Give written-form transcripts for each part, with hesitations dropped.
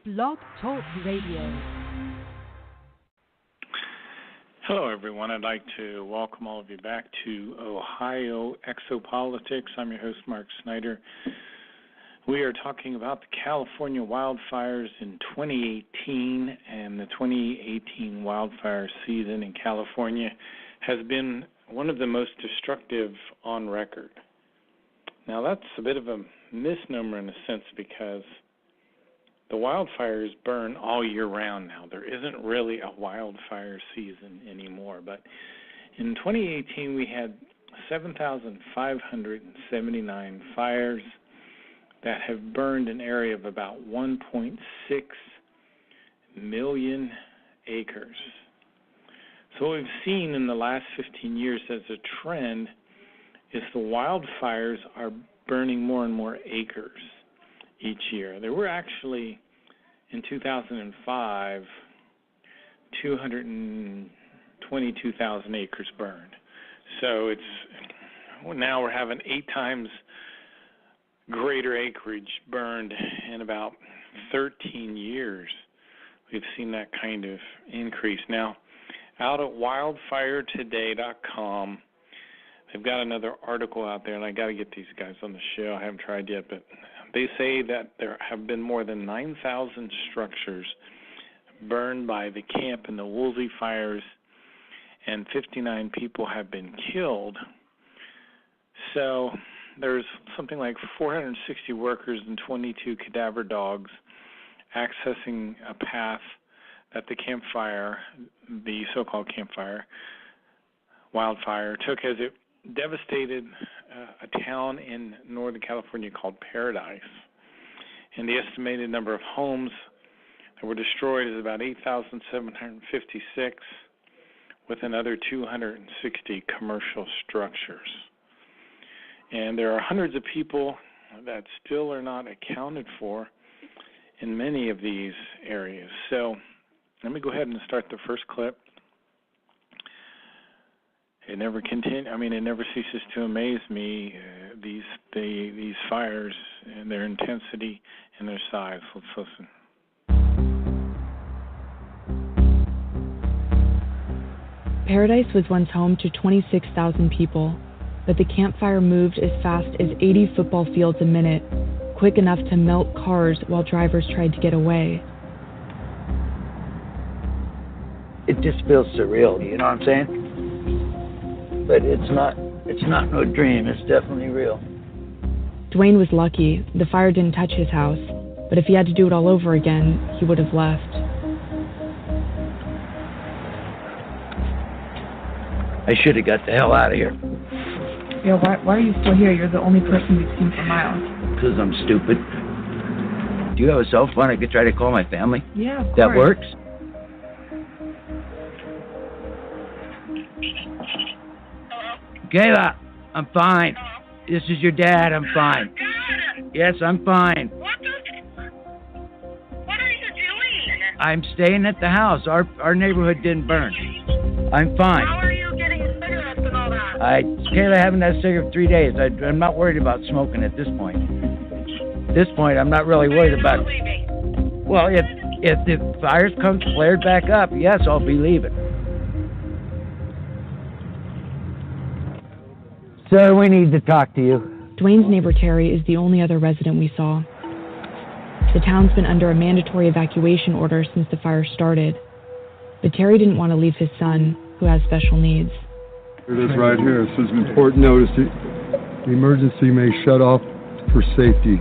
Blog Talk Radio. Hello, everyone. I'd like to welcome all of you back to Ohio Exopolitics. I'm your host, Mark Snyder. We are talking about the California wildfires in 2018, and the 2018 wildfire season in California has been one of the most destructive on record. Now, that's a bit of a misnomer in a sense because the wildfires burn all year round now. There isn't really a wildfire season anymore. But in 2018, we had 7,579 fires that have burned an area of about 1.6 million acres. So what we've seen in the last 15 years as a trend is the wildfires are burning more and more acres each year. There were actually, in 2005, 222,000 acres burned. So now we're having 8 times greater acreage burned in about 13 years. We've seen that kind of increase. Now, out at wildfiretoday.com, they've got another article out there, and I got to get these guys on the show. I haven't tried yet, but they say that there have been more than 9,000 structures burned by the camp and the Woolsey fires, and 59 people have been killed. So there's something like 460 workers and 22 cadaver dogs accessing a path that the campfire, the so-called campfire, wildfire, took as it devastated a town in Northern California called Paradise. And the estimated number of homes that were destroyed is about 8,756, with another 260 commercial structures. And there are hundreds of people that still are not accounted for in many of these areas. So let me go ahead and start the first clip. It never ceases to amaze me, these fires and their intensity and their size. Let's listen. Paradise was once home to 26,000 people, but the campfire moved as fast as 80 football fields a minute, quick enough to melt cars while drivers tried to get away. It just feels surreal, you know what I'm saying? But it's not no dream, it's definitely real. Dwayne was lucky. The fire didn't touch his house, but if he had to do it all over again, he would have left. I should have got the hell out of here. Yeah, why are you still here? You're the only person we've seen for miles. Because I'm stupid. Do you have a cell phone I could try to call my family? Yeah, of course. That works? Kayla, I'm fine. This is your dad, I'm fine. Dad! Yes, I'm fine. What are you doing? I'm staying at the house. Our neighborhood didn't burn. I'm fine. How are you getting cigarettes and all that? Kayla, I haven't had a cigarette for 3 days. I'm not worried about smoking at this point. At this point, I'm not really worried about it. Leaving? Well, if the fires come flared back up, yes, I'll be leaving. Sir, we need to talk to you. Dwayne's neighbor Terry is the only other resident we saw. The town's been under a mandatory evacuation order since the fire started, but Terry didn't want to leave his son, who has special needs. It is right here. It says important notice. The emergency may shut off for safety.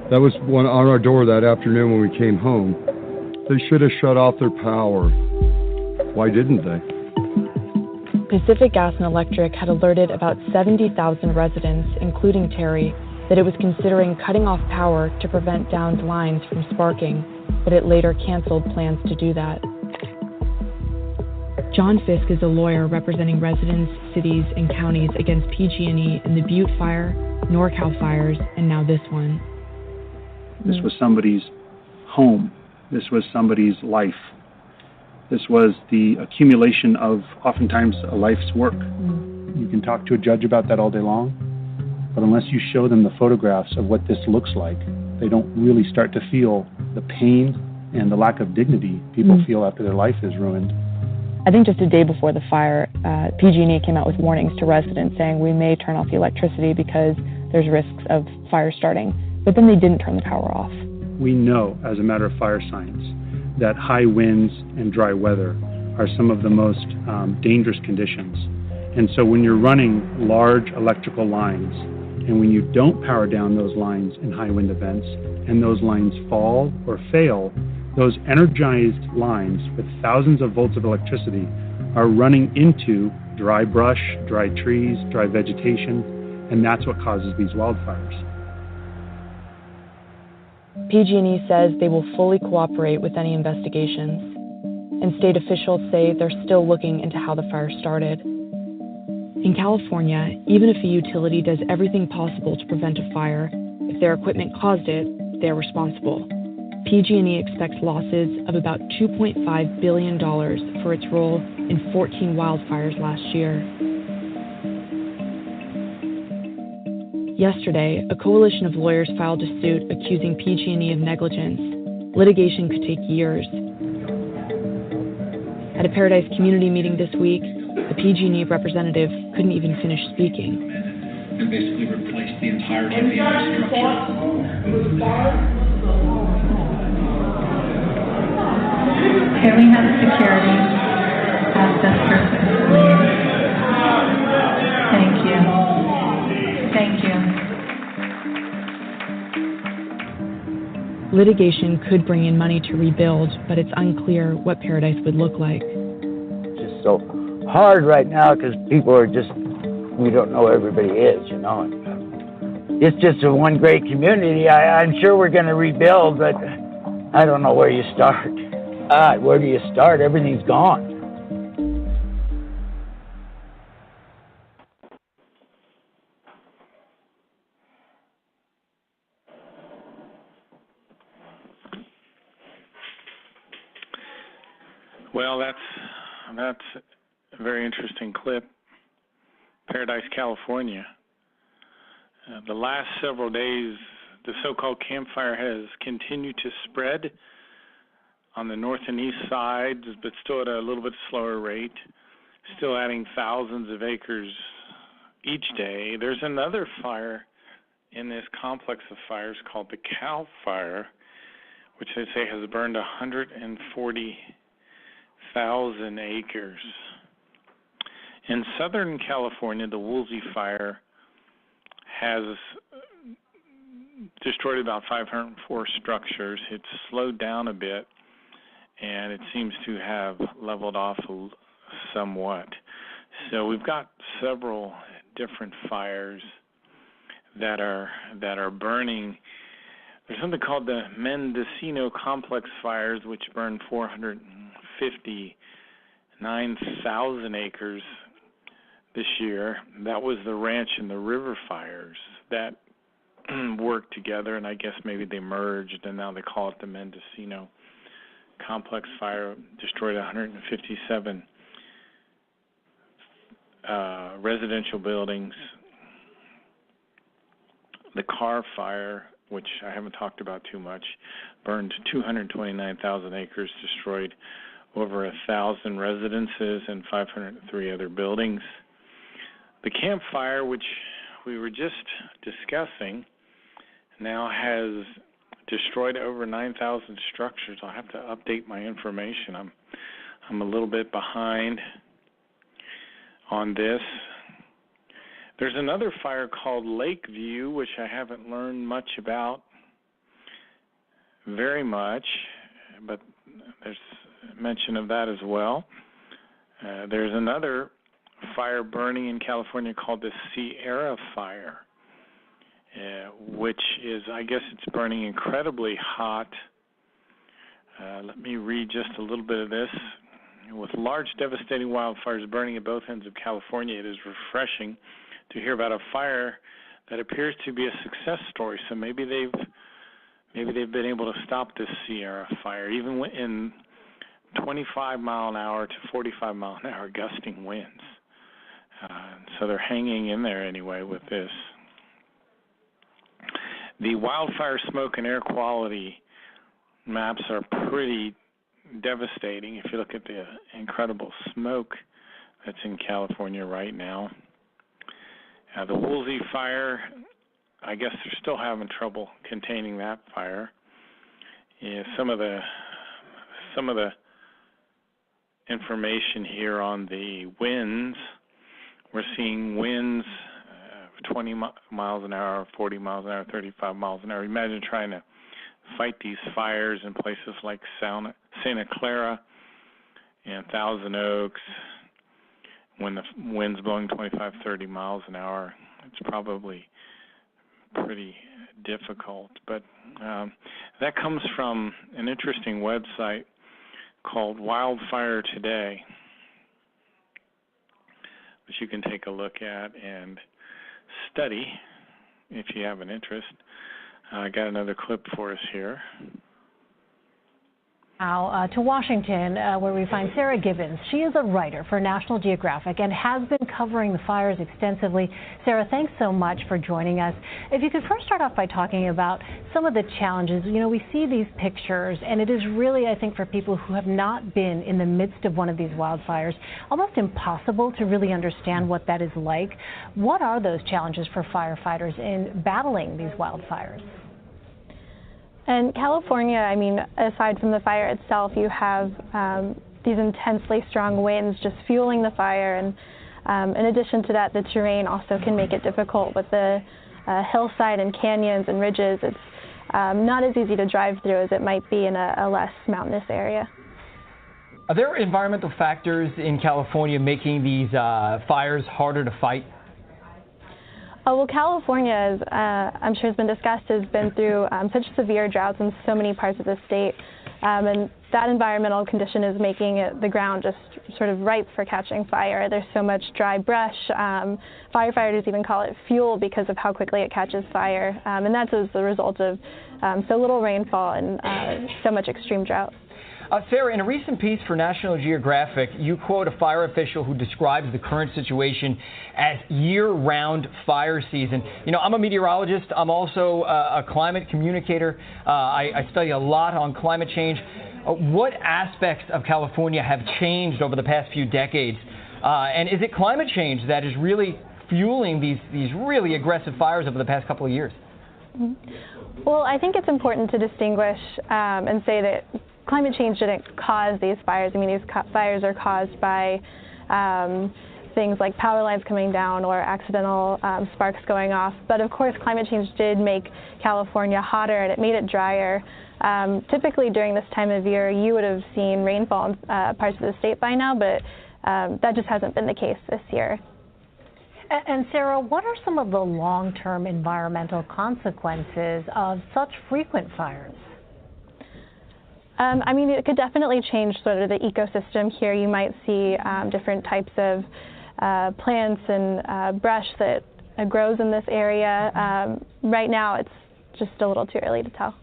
That was one on our door that afternoon when we came home. They should have shut off their power. Why didn't they? Pacific Gas and Electric had alerted about 70,000 residents, including Terry, that it was considering cutting off power to prevent downed lines from sparking, but it later canceled plans to do that. John Fisk is a lawyer representing residents, cities, and counties against PG&E in the Butte Fire, NorCal fires, and now this one. This was somebody's home. This was somebody's life. This was the accumulation of oftentimes a life's work. You can talk to a judge about that all day long, but unless you show them the photographs of what this looks like, they don't really start to feel the pain and the lack of dignity people feel after their life is ruined. I think just a day before the fire, PG&E came out with warnings to residents saying we may turn off the electricity because there's risks of fire starting. But then they didn't turn the power off. We know, as a matter of fire science, that high winds and dry weather are some of the most dangerous conditions. And so when you're running large electrical lines, and when you don't power down those lines in high wind events, and those lines fall or fail, those energized lines with thousands of volts of electricity are running into dry brush, dry trees, dry vegetation, and that's what causes these wildfires. PG&E says they will fully cooperate with any investigations, and state officials say they're still looking into how the fire started. In California, even if a utility does everything possible to prevent a fire, if their equipment caused it, they're responsible. PG&E expects losses of about $2.5 billion for its role in 14 wildfires last year. Yesterday, a coalition of lawyers filed a suit accusing PG&E of negligence. Litigation could take years. At a Paradise community meeting this week, the PG&E representative couldn't even finish speaking. And basically replaced the entirety of the infrastructure. Can we have security at this person, please? Thank you. Thank you. Litigation could bring in money to rebuild, but it's unclear what Paradise would look like. It's just so hard right now because people are just, we don't know who everybody is, you know. It's just a one great community. I'm sure we're going to rebuild, but I don't know where you start. Where do you start? Everything's gone. Well, that's a very interesting clip. Paradise, California. The last several days, the so-called campfire has continued to spread on the north and east sides, but still at a little bit slower rate, still adding thousands of acres each day. There's another fire in this complex of fires called the Cal Fire, which they say has burned 140,000 acres. In Southern California, the Woolsey Fire has destroyed about 504 structures. It's slowed down a bit, and it seems to have leveled off somewhat. So we've got several different fires that are burning. There's something called the Mendocino Complex Fires, which burned 459,000 acres this year. That was the ranch and the river fires that worked together, and I guess maybe they merged, and now they call it the Mendocino Complex Fire. Destroyed 157 residential buildings. The Carr Fire, which I haven't talked about too much, burned 229,000 acres, destroyed over 1,000 residences and 503 other buildings. The Camp Fire, which we were just discussing, now has destroyed over 9,000 structures. I'll have to update my information. I'm a little bit behind on this. There's another fire called Lakeview, which I haven't learned much about, very much, but there's mention of that as well. There's another fire burning in California called the Sierra Fire, which is, I guess it's burning incredibly hot. Let me read just a little bit of this. With large devastating wildfires burning at both ends of California, it is refreshing to hear about a fire that appears to be a success story. So maybe they've been able to stop this Sierra Fire, even in 25 mile an hour to 45 mile an hour gusting winds. So they're hanging in there anyway with this. The wildfire smoke and air quality maps are pretty devastating if you look at the incredible smoke that's in California right now. The Woolsey fire, I guess they're still having trouble containing that fire. Yeah, some of the information here on the winds, we're seeing winds 20 miles an hour, 40 miles an hour, 35 miles an hour. Imagine trying to fight these fires in places like Santa Clara and Thousand Oaks when the wind's blowing 25, 30 miles an hour. It's probably pretty difficult. But that comes from an interesting website called Wildfire Today, which you can take a look at and study if you have an interest. I got another clip for us here. Now to Washington, where we find Sarah Gibbons. She is a writer for National Geographic and has been covering the fires extensively. Sarah, thanks so much for joining us. If you could first start off by talking about some of the challenges. You know, we see these pictures, and it is really, I think, for people who have not been in the midst of one of these wildfires, almost impossible to really understand what that is like. What are those challenges for firefighters in battling these wildfires? In California, I mean, aside from the fire itself, you have these intensely strong winds just fueling the fire, and in addition to that, the terrain also can make it difficult with the hillside and canyons and ridges. It's not as easy to drive through as it might be in a less mountainous area. Are there environmental factors in California making these fires harder to fight? Oh, well, California, as I'm sure has been discussed, has been through such severe droughts in so many parts of the state, and that environmental condition is making the ground just sort of ripe for catching fire. There's so much dry brush. Firefighters even call it fuel because of how quickly it catches fire, and that's as a result of so little rainfall and so much extreme drought. Sarah, in a recent piece for National Geographic, you quote a fire official who describes the current situation as year-round fire season. You know, I'm a meteorologist. I'm also a climate communicator. I study a lot on climate change. What aspects of California have changed over the past few decades? And is it climate change that is really fueling these really aggressive fires over the past couple of years? Well, I think it's important to distinguish and say that climate change didn't cause these fires. I mean, these fires are caused by things like power lines coming down or accidental sparks going off. But of course, climate change did make California hotter and it made it drier. Typically during this time of year, you would have seen rainfall in parts of the state by now, but that just hasn't been the case this year. And Sarah, what are some of the long-term environmental consequences of such frequent fires? I mean, it could definitely change sort of the ecosystem here. You might see different types of plants and brush that grows in this area. Right now, it's just a little too early to tell.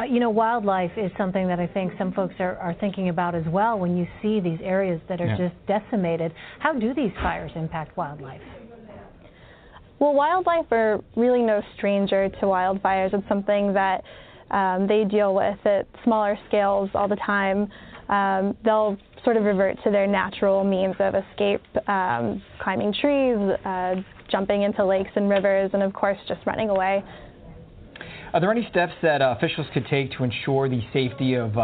You know, wildlife is something that I think some folks are thinking about as well when you see these areas that are just decimated. How do these fires impact wildlife? Well, wildlife are really no stranger to wildfires. It's something that they deal with at smaller scales all the time. They'll sort of revert to their natural means of escape, climbing trees, jumping into lakes and rivers, and of course just running away. Are there any steps that officials could take to ensure the safety of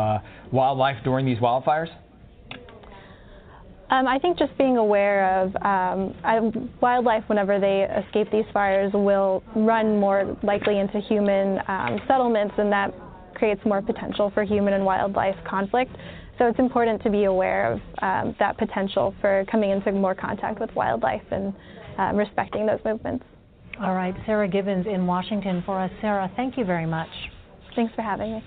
wildlife during these wildfires? I think just being aware of wildlife whenever they escape these fires will run more likely into human settlements, and that creates more potential for human and wildlife conflict. So it's important to be aware of that potential for coming into more contact with wildlife and respecting those movements. All right, Sarah Gibbons in Washington for us. Sarah, thank you very much. Thanks for having me.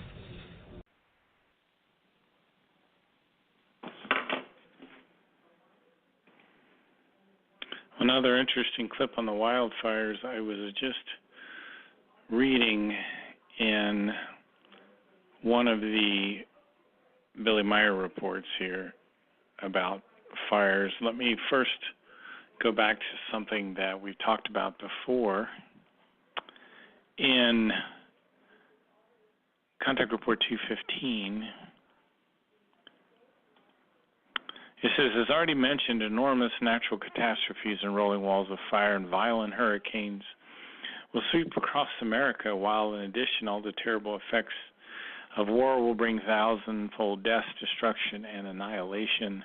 Another interesting clip on the wildfires. I was just reading in one of the Billy Meyer reports here about fires. Let me first go back to something that we've talked about before. In Contact Report 215. It says, as already mentioned, enormous natural catastrophes and rolling walls of fire and violent hurricanes will sweep across America, while in addition all the terrible effects of war will bring thousand-fold death, destruction, and annihilation.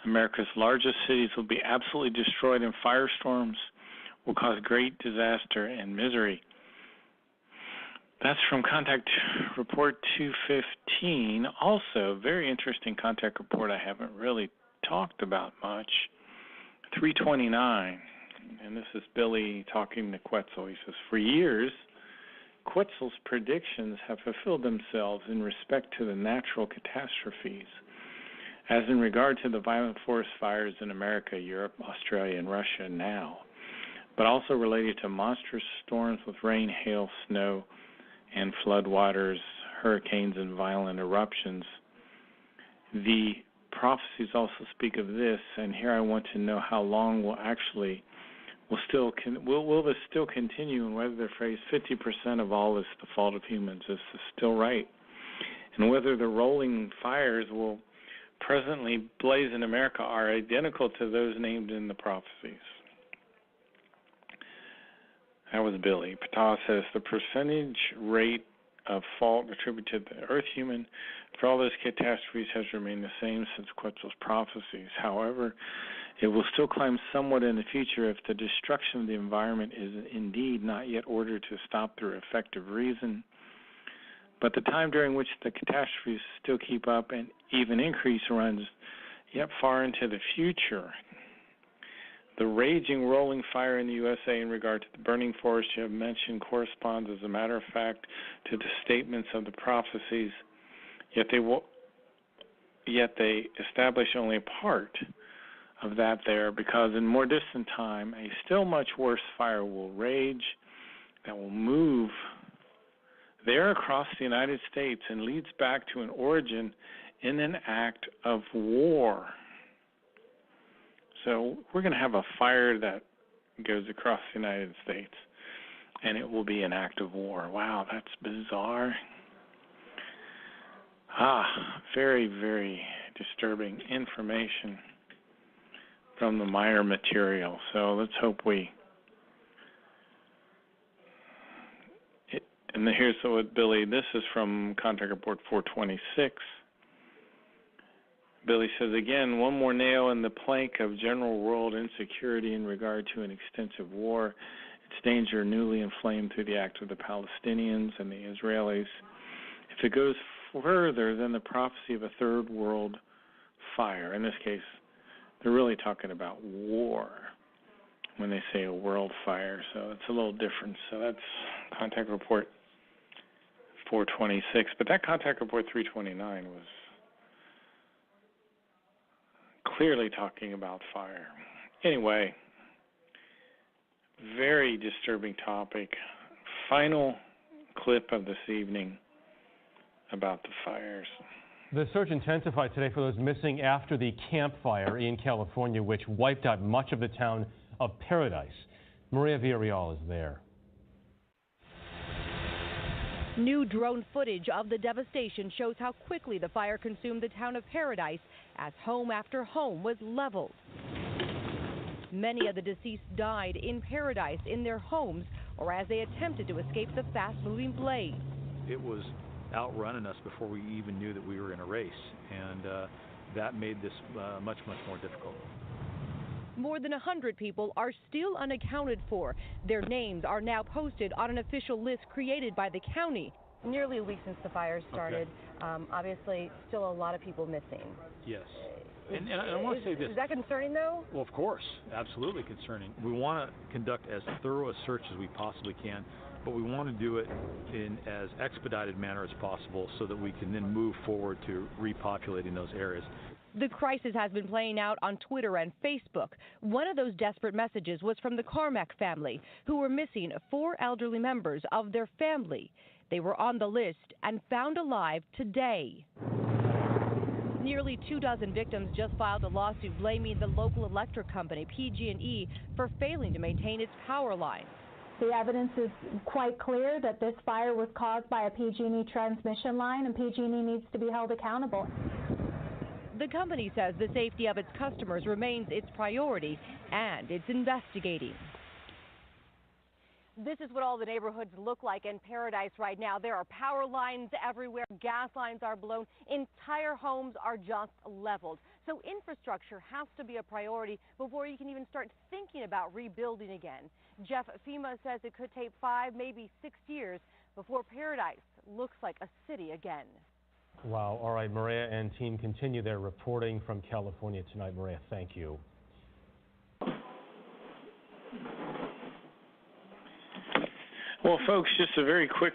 America's largest cities will be absolutely destroyed, and firestorms will cause great disaster and misery. That's from Contact Report 215. Also, very interesting contact report I haven't really talked about much. 329, and this is Billy talking to Quetzal. He says, for years, Quetzal's predictions have fulfilled themselves in respect to the natural catastrophes, as in regard to the violent forest fires in America, Europe, Australia, and Russia now, but also related to monstrous storms with rain, hail, snow, and floodwaters, hurricanes, and violent eruptions. The prophecies also speak of this, and here I want to know how long will this still continue, and whether the phrase 50% of all is the fault of humans is still right, and whether the rolling fires will presently blaze in America are identical to those named in the prophecies. That was Billy. Ptah says the percentage rate of fault attributed to the earth human for all those catastrophes has remained the same since Quetzal's prophecies. However, it will still climb somewhat in the future if the destruction of the environment is indeed not yet ordered to stop through effective reason. But the time during which the catastrophes still keep up and even increase runs yet far into the future. The raging rolling fire in the USA in regard to the burning forest you have mentioned corresponds, as a matter of fact, to the statements of the prophecies, yet they establish only a part of that there, because in more distant time, a still much worse fire will rage that will move there across the United States and leads back to an origin in an act of war. So we're going to have a fire that goes across the United States, and it will be an act of war. Wow, that's bizarre. Very, very disturbing information from the Meyer material. So let's hope and here's what Billy, this is from Contact Report 426. Billy says, again, one more nail in the plank of general world insecurity in regard to an extensive war, its danger newly inflamed through the act of the Palestinians and the Israelis. If it goes further than the prophecy of a third world fire, in this case, they're really talking about war when they say a world fire, so it's a little different. So that's Contact Report 426, but that Contact Report 329 was clearly talking about fire. Anyway, very disturbing topic. Final clip of this evening about the fires. The search intensified today for those missing after the Camp Fire in California, which wiped out much of the town of Paradise. Maria Villarreal is there. New drone footage of the devastation shows how quickly the fire consumed the town of Paradise as home after home was leveled. Many of the deceased died in Paradise in their homes or as they attempted to escape the fast-moving blaze. It was outrunning us before we even knew that we were in a race, and that made this much more difficult. More than 100 people are still unaccounted for. Their names are now posted on an official list created by the county. Nearly a week since the fire started. Okay. Obviously, still a lot of people missing. Yes. And I want to say this. Is that concerning, though? Well, of course. Absolutely concerning. We want to conduct as thorough a search as we possibly can, but we want to do it in as expedited manner as possible so that we can then move forward to repopulating those areas. The crisis has been playing out on Twitter and Facebook. One of those desperate messages was from the Carmack family, who were missing 4 elderly members of their family. They were on the list and found alive today. Nearly 24 victims just filed a lawsuit blaming the local electric company, PG&E, for failing to maintain its power lines. The evidence is quite clear that this fire was caused by a PG&E transmission line, and PG&E needs to be held accountable. The company says the safety of its customers remains its priority, and it's investigating. This is what all the neighborhoods look like in Paradise right now. There are power lines everywhere, gas lines are blown, entire homes are just leveled. So infrastructure has to be a priority before you can even start thinking about rebuilding again. Jeff, FEMA says it could take 5, maybe 6 years before Paradise looks like a city again. Wow. All right, Maria and team continue their reporting from California tonight. Maria, thank you. Well, folks, just a very quick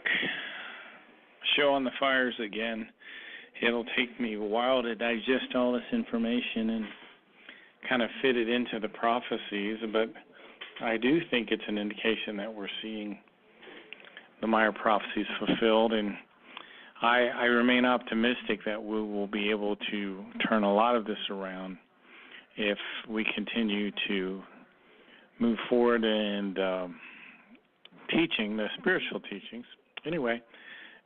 show on the fires again. It'll take me a while to digest all this information and kind of fit it into the prophecies, but I do think it's an indication that we're seeing the Meyer prophecies fulfilled, and I remain optimistic that we will be able to turn a lot of this around if we continue to move forward and teaching the spiritual teachings. Anyway,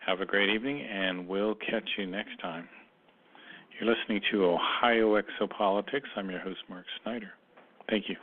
have a great evening, and we'll catch you next time. You're listening to Ohio Exopolitics. I'm your host, Mark Snyder. Thank you.